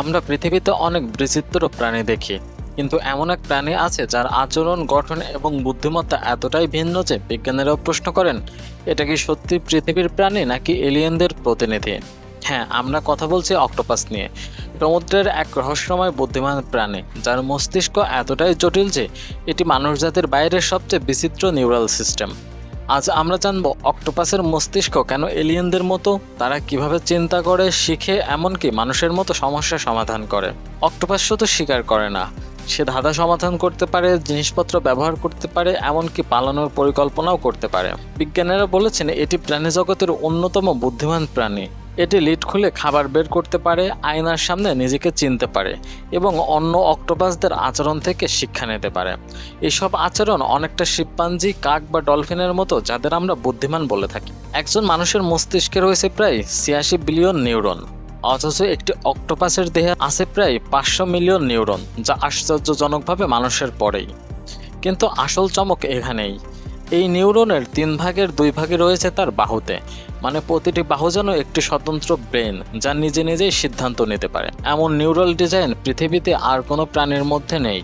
আমরা পৃথিবীতে অনেক বিচিত্র প্রাণী দেখি, কিন্তু এমন এক প্রাণী আছে যার আচরণ, গঠন এবং বুদ্ধিমত্তা এতটাই ভিন্ন যে বিজ্ঞানীরাও প্রশ্ন করেন, এটা কি সত্যি পৃথিবীর প্রাণী নাকি এলিয়েনদের প্রতিনিধি? হ্যাঁ, আমরা কথা বলছি অক্টোপাস নিয়ে। সমুদ্রের এক রহস্যময় বুদ্ধিমান প্রাণী যার মস্তিষ্ক এতটাই জটিল যে এটি মানবজাতির বাইরের সবচেয়ে বিচিত্র নিউরাল সিস্টেম। আজ আমরা জানবো অক্টোপাসের মস্তিষ্ক কেন এলিয়েনদের মতো, তারা কিভাবে চিন্তা করে, শিখে, এমনকি মানুষের মতো সমস্যা সমাধান করে। অক্টোপাস শুধু শিকার করে না, সে ধাঁধা সমাধান করতে পারে, জিনিসপত্র ব্যবহার করতে পারে, এমনকি পালানোর পরিকল্পনাও করতে পারে। বিজ্ঞানীরা বলেছেন এটি প্রাণীজগতের অন্যতম বুদ্ধিমান প্রাণী। এটি লিড খুলে খাবার বের করতে পারে, আয়নার সামনে নিজেকে চিনতে পারে এবং অন্য অক্টোপাসদের আচরণ থেকে শিক্ষা নিতে পারে। এসব আচরণ অনেকটা শিম্পাঞ্জি, কাক বা ডলফিনের মতো, যাদের আমরা বুদ্ধিমান বলে থাকি। একজন মানুষের মস্তিষ্কে রয়েছে প্রায় ৮৬ বিলিয়ন নিউরন, অথচ একটি অক্টোপাসের দেহে আছে প্রায় ৫০০ মিলিয়ন নিউরন, যা আশ্চর্যজনকভাবে মানুষের পরেই। কিন্তু আসল চমক এখানেই, এই নিউরনের ৩ ভাগের ২ ভাগে রয়েছে তার বাহুতে। মানে প্রতিটি বাহু যেন একটি স্বতন্ত্র ব্রেন, যা নিজে নিজেই সিদ্ধান্ত নিতে পারে। এমন নিউরাল ডিজাইন পৃথিবীতে আর কোনো প্রাণীর মধ্যে নেই।